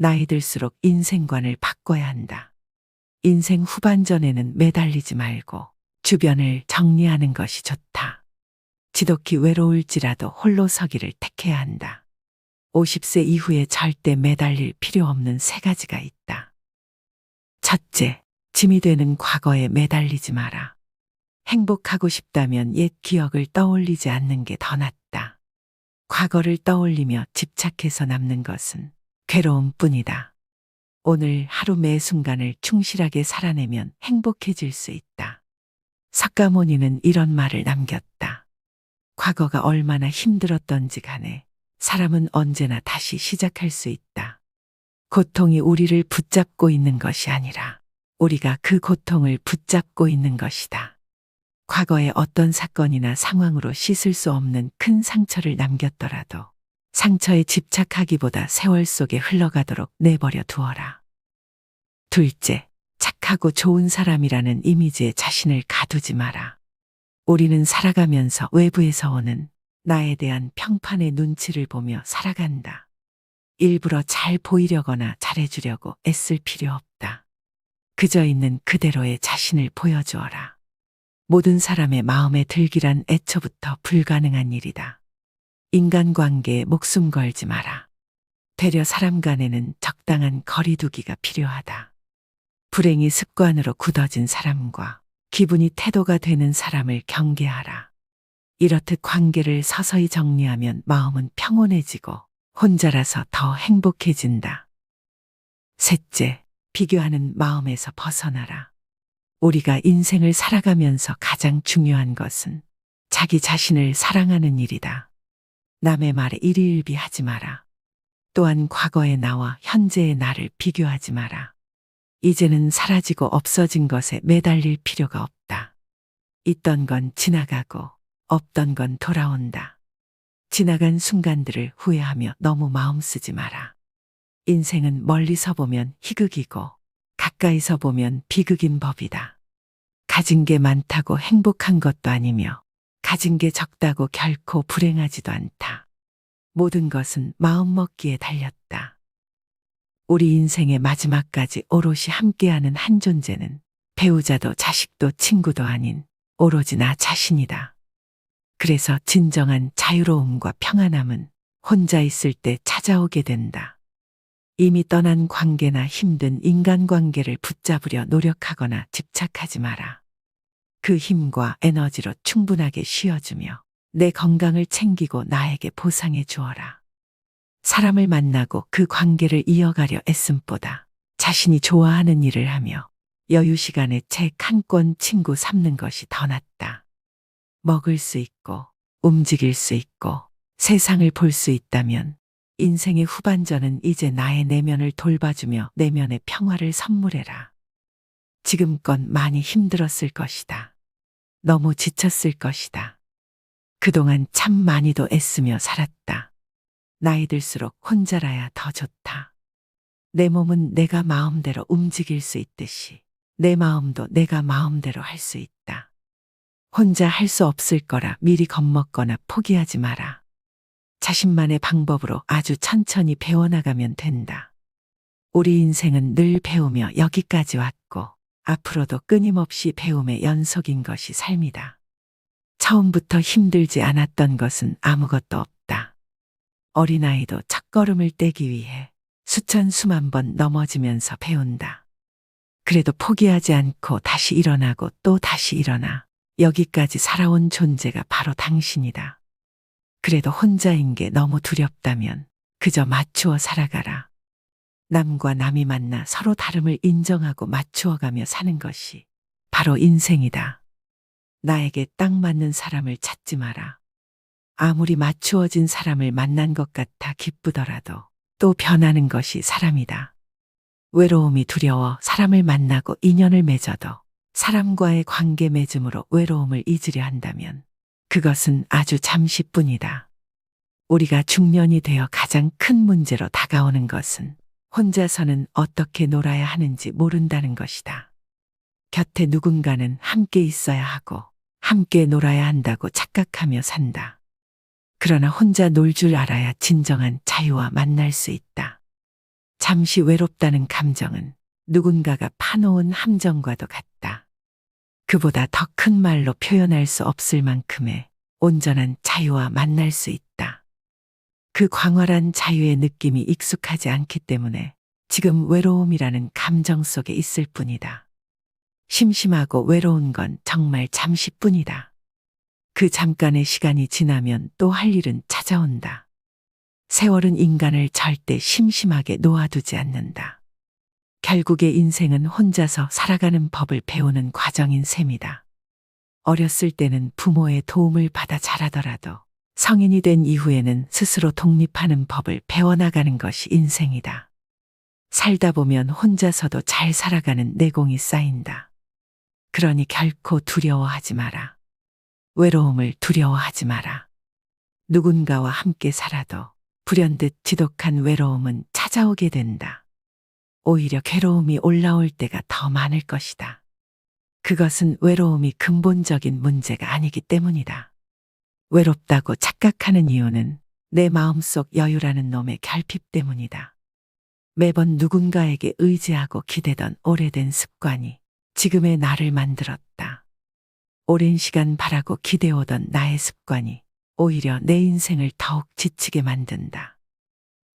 나이 들수록 인생관을 바꿔야 한다. 인생 후반전에는 매달리지 말고 주변을 정리하는 것이 좋다. 지독히 외로울지라도 홀로 서기를 택해야 한다. 50세 이후에 절대 매달릴 필요 없는 세 가지가 있다. 첫째, 짐이 되는 과거에 매달리지 마라. 행복하고 싶다면 옛 기억을 떠올리지 않는 게 더 낫다. 과거를 떠올리며 집착해서 남는 것은 괴로움뿐이다. 오늘 하루 매 순간을 충실하게 살아내면 행복해질 수 있다. 석가모니는 이런 말을 남겼다. 과거가 얼마나 힘들었던지 간에 사람은 언제나 다시 시작할 수 있다. 고통이 우리를 붙잡고 있는 것이 아니라 우리가 그 고통을 붙잡고 있는 것이다. 과거의 어떤 사건이나 상황으로 씻을 수 없는 큰 상처를 남겼더라도 상처에 집착하기보다 세월 속에 흘러가도록 내버려 두어라. 둘째, 착하고 좋은 사람이라는 이미지에 자신을 가두지 마라. 우리는 살아가면서 외부에서 오는 나에 대한 평판의 눈치를 보며 살아간다. 일부러 잘 보이려거나 잘해주려고 애쓸 필요 없다. 그저 있는 그대로의 자신을 보여주어라. 모든 사람의 마음에 들기란 애초부터 불가능한 일이다. 인간관계에 목숨 걸지 마라. 되려 사람 간에는 적당한 거리두기가 필요하다. 불행이 습관으로 굳어진 사람과 기분이 태도가 되는 사람을 경계하라. 이렇듯 관계를 서서히 정리하면 마음은 평온해지고 혼자라서 더 행복해진다. 셋째, 비교하는 마음에서 벗어나라. 우리가 인생을 살아가면서 가장 중요한 것은 자기 자신을 사랑하는 일이다. 남의 말에 일희일비하지 마라. 또한 과거의 나와 현재의 나를 비교하지 마라. 이제는 사라지고 없어진 것에 매달릴 필요가 없다. 있던 건 지나가고 없던 건 돌아온다. 지나간 순간들을 후회하며 너무 마음 쓰지 마라. 인생은 멀리서 보면 희극이고 가까이서 보면 비극인 법이다. 가진 게 많다고 행복한 것도 아니며 가진 게 적다고 결코 불행하지도 않다. 모든 것은 마음먹기에 달렸다. 우리 인생의 마지막까지 오롯이 함께하는 한 존재는 배우자도 자식도 친구도 아닌 오로지 나 자신이다. 그래서 진정한 자유로움과 평안함은 혼자 있을 때 찾아오게 된다. 이미 떠난 관계나 힘든 인간관계를 붙잡으려 노력하거나 집착하지 마라. 그 힘과 에너지로 충분하게 쉬어주며 내 건강을 챙기고 나에게 보상해 주어라. 사람을 만나고 그 관계를 이어가려 애씀보다 자신이 좋아하는 일을 하며 여유 시간에 책 한 권 친구 삼는 것이 더 낫다. 먹을 수 있고 움직일 수 있고 세상을 볼 수 있다면 인생의 후반전은 이제 나의 내면을 돌봐주며 내면의 평화를 선물해라. 지금껏 많이 힘들었을 것이다. 너무 지쳤을 것이다. 그동안 참 많이도 애쓰며 살았다. 나이 들수록 혼자라야 더 좋다. 내 몸은 내가 마음대로 움직일 수 있듯이 내 마음도 내가 마음대로 할 수 있다. 혼자 할 수 없을 거라 미리 겁먹거나 포기하지 마라. 자신만의 방법으로 아주 천천히 배워나가면 된다. 우리 인생은 늘 배우며 여기까지 왔고 앞으로도 끊임없이 배움의 연속인 것이 삶이다. 처음부터 힘들지 않았던 것은 아무것도 없다. 어린아이도 첫걸음을 떼기 위해 수천 수만 번 넘어지면서 배운다. 그래도 포기하지 않고 다시 일어나고 또 다시 일어나 여기까지 살아온 존재가 바로 당신이다. 그래도 혼자인 게 너무 두렵다면 그저 맞추어 살아가라. 남과 남이 만나 서로 다름을 인정하고 맞추어가며 사는 것이 바로 인생이다. 나에게 딱 맞는 사람을 찾지 마라. 아무리 맞추어진 사람을 만난 것 같아 기쁘더라도 또 변하는 것이 사람이다. 외로움이 두려워 사람을 만나고 인연을 맺어도 사람과의 관계 맺음으로 외로움을 잊으려 한다면 그것은 아주 잠시뿐이다. 우리가 중년이 되어 가장 큰 문제로 다가오는 것은 혼자서는 어떻게 놀아야 하는지 모른다는 것이다. 곁에 누군가는 함께 있어야 하고 함께 놀아야 한다고 착각하며 산다. 그러나 혼자 놀 줄 알아야 진정한 자유와 만날 수 있다. 잠시 외롭다는 감정은 누군가가 파놓은 함정과도 같다. 그보다 더 큰 말로 표현할 수 없을 만큼의 온전한 자유와 만날 수 있다. 그 광활한 자유의 느낌이 익숙하지 않기 때문에 지금 외로움이라는 감정 속에 있을 뿐이다. 심심하고 외로운 건 정말 잠시뿐이다. 그 잠깐의 시간이 지나면 또 할 일은 찾아온다. 세월은 인간을 절대 심심하게 놓아두지 않는다. 결국에 인생은 혼자서 살아가는 법을 배우는 과정인 셈이다. 어렸을 때는 부모의 도움을 받아 자라더라도 성인이 된 이후에는 스스로 독립하는 법을 배워나가는 것이 인생이다. 살다 보면 혼자서도 잘 살아가는 내공이 쌓인다. 그러니 결코 두려워하지 마라. 외로움을 두려워하지 마라. 누군가와 함께 살아도 불현듯 지독한 외로움은 찾아오게 된다. 오히려 괴로움이 올라올 때가 더 많을 것이다. 그것은 외로움이 근본적인 문제가 아니기 때문이다. 외롭다고 착각하는 이유는 내 마음속 여유라는 놈의 결핍 때문이다. 매번 누군가에게 의지하고 기대던 오래된 습관이 지금의 나를 만들었다. 오랜 시간 바라고 기대오던 나의 습관이 오히려 내 인생을 더욱 지치게 만든다.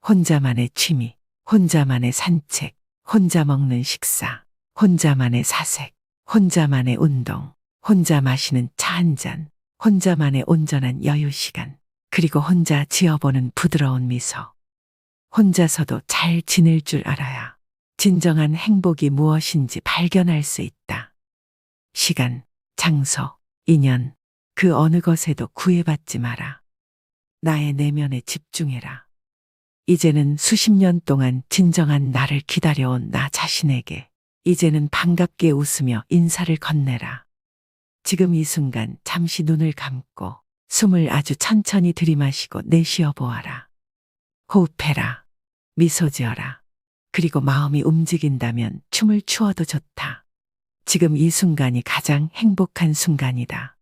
혼자만의 취미, 혼자만의 산책, 혼자 먹는 식사, 혼자만의 사색, 혼자만의 운동, 혼자 마시는 차 한 잔, 혼자만의 온전한 여유 시간, 그리고 혼자 지어보는 부드러운 미소. 혼자서도 잘 지낼 줄 알아야 진정한 행복이 무엇인지 발견할 수 있다. 시간, 장소, 인연, 그 어느 것에도 구애받지 마라. 나의 내면에 집중해라. 이제는 수십 년 동안 진정한 나를 기다려온 나 자신에게 이제는 반갑게 웃으며 인사를 건네라. 지금 이 순간 잠시 눈을 감고 숨을 아주 천천히 들이마시고 내쉬어 보아라. 호흡해라. 미소 지어라. 그리고 마음이 움직인다면 춤을 추어도 좋다. 지금 이 순간이 가장 행복한 순간이다.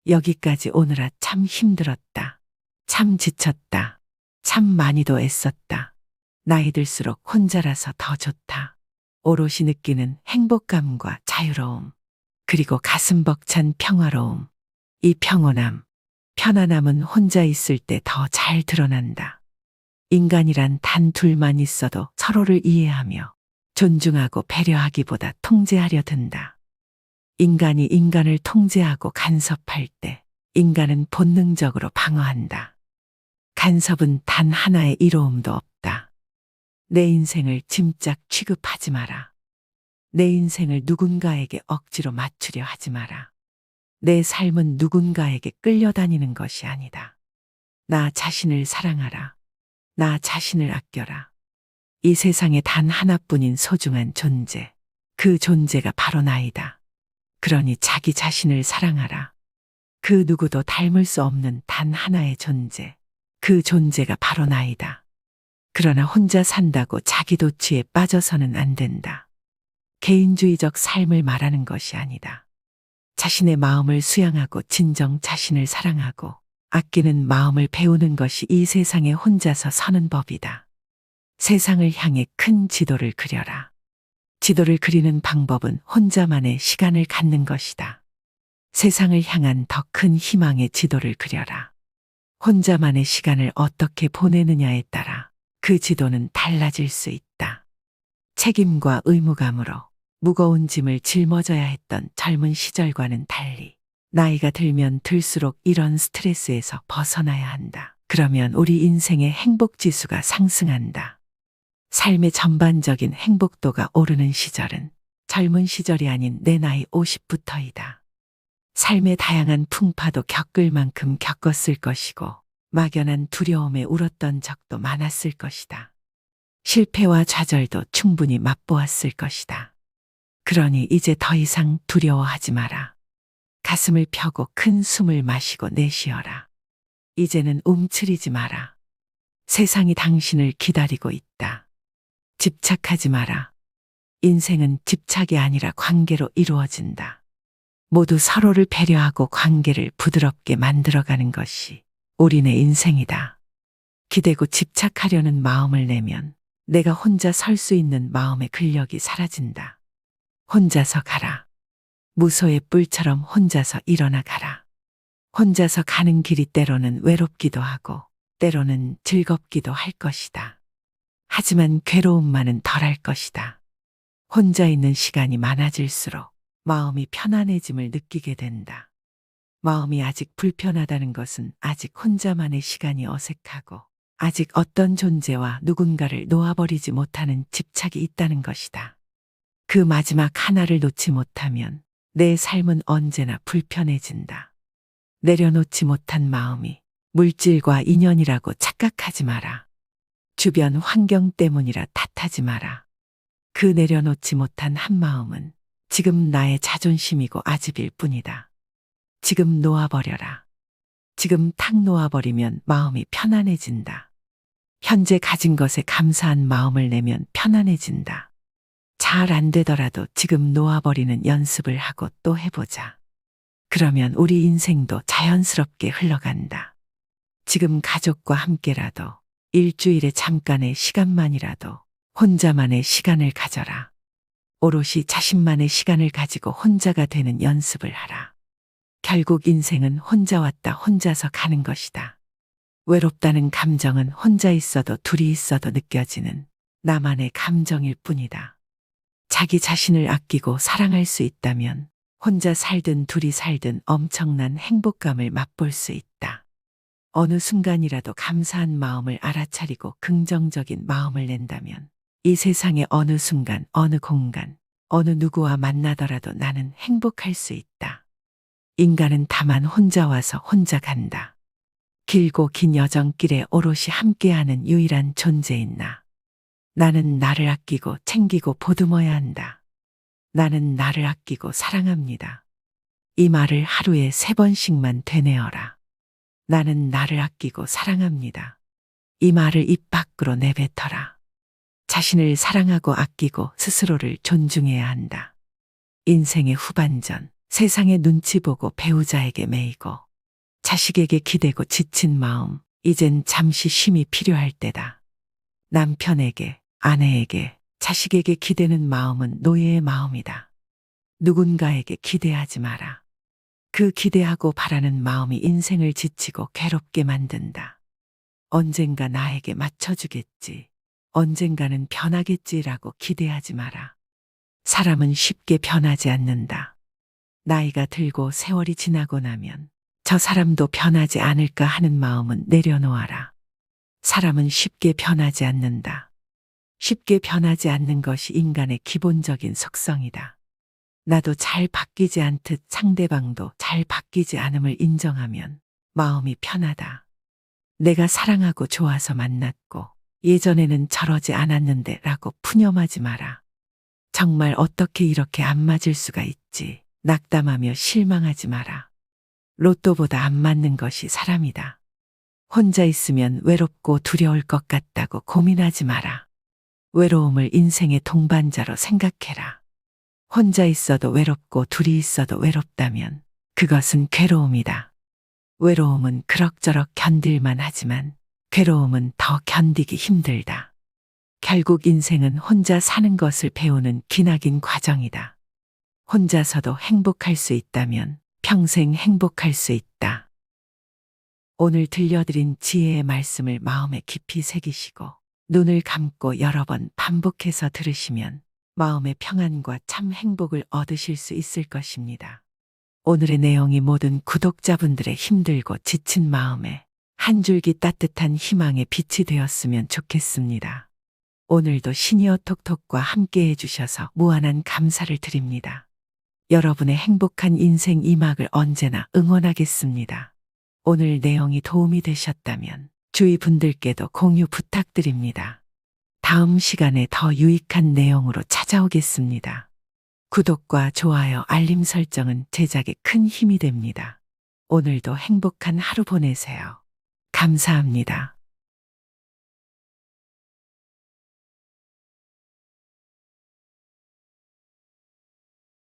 여기까지 오느라 참 힘들었다. 참 지쳤다. 참 많이도 애썼다. 나이 들수록 혼자라서 더 좋다. 오롯이 느끼는 행복감과 자유로움, 그리고 가슴 벅찬 평화로움. 이 평온함, 편안함은 혼자 있을 때 더 잘 드러난다. 인간이란 단 둘만 있어도 서로를 이해하며 존중하고 배려하기보다 통제하려 든다. 인간이 인간을 통제하고 간섭할 때 인간은 본능적으로 방어한다. 간섭은 단 하나의 이로움도 없다. 내 인생을 짐작 취급하지 마라. 내 인생을 누군가에게 억지로 맞추려 하지 마라. 내 삶은 누군가에게 끌려다니는 것이 아니다. 나 자신을 사랑하라. 나 자신을 아껴라. 이 세상에 단 하나뿐인 소중한 존재, 그 존재가 바로 나이다. 그러니 자기 자신을 사랑하라. 그 누구도 닮을 수 없는 단 하나의 존재, 그 존재가 바로 나이다. 그러나 혼자 산다고 자기 도취에 빠져서는 안 된다. 개인주의적 삶을 말하는 것이 아니다. 자신의 마음을 수양하고 진정 자신을 사랑하고 아끼는 마음을 배우는 것이 이 세상에 혼자서 서는 법이다. 세상을 향해 큰 지도를 그려라. 지도를 그리는 방법은 혼자만의 시간을 갖는 것이다. 세상을 향한 더 큰 희망의 지도를 그려라. 혼자만의 시간을 어떻게 보내느냐에 따라 그 지도는 달라질 수 있다. 책임과 의무감으로 무거운 짐을 짊어져야 했던 젊은 시절과는 달리 나이가 들면 들수록 이런 스트레스에서 벗어나야 한다. 그러면 우리 인생의 행복 지수가 상승한다. 삶의 전반적인 행복도가 오르는 시절은 젊은 시절이 아닌 내 나이 50부터이다. 삶의 다양한 풍파도 겪을 만큼 겪었을 것이고 막연한 두려움에 울었던 적도 많았을 것이다. 실패와 좌절도 충분히 맛보았을 것이다. 그러니 이제 더 이상 두려워하지 마라. 가슴을 펴고 큰 숨을 마시고 내쉬어라. 이제는 움츠리지 마라. 세상이 당신을 기다리고 있다. 집착하지 마라. 인생은 집착이 아니라 관계로 이루어진다. 모두 서로를 배려하고 관계를 부드럽게 만들어가는 것이 우리네 인생이다. 기대고 집착하려는 마음을 내면 내가 혼자 설 수 있는 마음의 근력이 사라진다. 혼자서 가라. 무소의 뿔처럼 혼자서 일어나 가라. 혼자서 가는 길이 때로는 외롭기도 하고 때로는 즐겁기도 할 것이다. 하지만 괴로움만은 덜할 것이다. 혼자 있는 시간이 많아질수록 마음이 편안해짐을 느끼게 된다. 마음이 아직 불편하다는 것은 아직 혼자만의 시간이 어색하고 아직 어떤 존재와 누군가를 놓아버리지 못하는 집착이 있다는 것이다. 그 마지막 하나를 놓지 못하면 내 삶은 언제나 불편해진다. 내려놓지 못한 마음이 물질과 인연이라고 착각하지 마라. 주변 환경 때문이라 탓하지 마라. 그 내려놓지 못한 한 마음은 지금 나의 자존심이고 아집일 뿐이다. 지금 놓아버려라. 지금 탁 놓아버리면 마음이 편안해진다. 현재 가진 것에 감사한 마음을 내면 편안해진다. 잘 안 되더라도 지금 놓아버리는 연습을 하고 또 해보자. 그러면 우리 인생도 자연스럽게 흘러간다. 지금 가족과 함께라도 일주일에 잠깐의 시간만이라도 혼자만의 시간을 가져라. 오롯이 자신만의 시간을 가지고 혼자가 되는 연습을 하라. 결국 인생은 혼자 왔다 혼자서 가는 것이다. 외롭다는 감정은 혼자 있어도 둘이 있어도 느껴지는 나만의 감정일 뿐이다. 자기 자신을 아끼고 사랑할 수 있다면 혼자 살든 둘이 살든 엄청난 행복감을 맛볼 수 있다. 어느 순간이라도 감사한 마음을 알아차리고 긍정적인 마음을 낸다면 이 세상의 어느 순간, 어느 공간, 어느 누구와 만나더라도 나는 행복할 수 있다. 인간은 다만 혼자 와서 혼자 간다. 길고 긴 여정길에 오롯이 함께하는 유일한 존재인 나. 나는 나를 아끼고 챙기고 보듬어야 한다. 나는 나를 아끼고 사랑합니다. 이 말을 하루에 3번씩만 되뇌어라. 나는 나를 아끼고 사랑합니다. 이 말을 입 밖으로 내뱉어라. 자신을 사랑하고 아끼고 스스로를 존중해야 한다. 인생의 후반전, 세상의 눈치 보고 배우자에게 매이고 자식에게 기대고 지친 마음, 이젠 잠시 쉼이 필요할 때다. 남편에게, 아내에게, 자식에게 기대는 마음은 노예의 마음이다. 누군가에게 기대하지 마라. 그 기대하고 바라는 마음이 인생을 지치고 괴롭게 만든다. 언젠가 나에게 맞춰주겠지. 언젠가는 변하겠지라고 기대하지 마라. 사람은 쉽게 변하지 않는다. 나이가 들고 세월이 지나고 나면 저 사람도 변하지 않을까 하는 마음은 내려놓아라. 사람은 쉽게 변하지 않는다. 쉽게 변하지 않는 것이 인간의 기본적인 속성이다. 나도 잘 바뀌지 않듯 상대방도 잘 바뀌지 않음을 인정하면 마음이 편하다. 내가 사랑하고 좋아서 만났고 예전에는 저러지 않았는데 라고 푸념하지 마라. 정말 어떻게 이렇게 안 맞을 수가 있지. 낙담하며 실망하지 마라. 로또보다 안 맞는 것이 사람이다. 혼자 있으면 외롭고 두려울 것 같다고 고민하지 마라. 외로움을 인생의 동반자로 생각해라. 혼자 있어도 외롭고 둘이 있어도 외롭다면 그것은 괴로움이다. 외로움은 그럭저럭 견딜만 하지만 괴로움은 더 견디기 힘들다. 결국 인생은 혼자 사는 것을 배우는 기나긴 과정이다. 혼자서도 행복할 수 있다면 평생 행복할 수 있다. 오늘 들려드린 지혜의 말씀을 마음에 깊이 새기시고 눈을 감고 여러 번 반복해서 들으시면 마음의 평안과 참 행복을 얻으실 수 있을 것입니다. 오늘의 내용이 모든 구독자분들의 힘들고 지친 마음에 한 줄기 따뜻한 희망의 빛이 되었으면 좋겠습니다. 오늘도 시니어 톡톡과 함께 해주셔서 무한한 감사를 드립니다. 여러분의 행복한 인생 이막을 언제나 응원하겠습니다. 오늘 내용이 도움이 되셨다면 주위 분들께도 공유 부탁드립니다. 다음 시간에 더 유익한 내용으로 찾아오겠습니다. 구독과 좋아요, 알림 설정은 제작에 큰 힘이 됩니다. 오늘도 행복한 하루 보내세요. 감사합니다.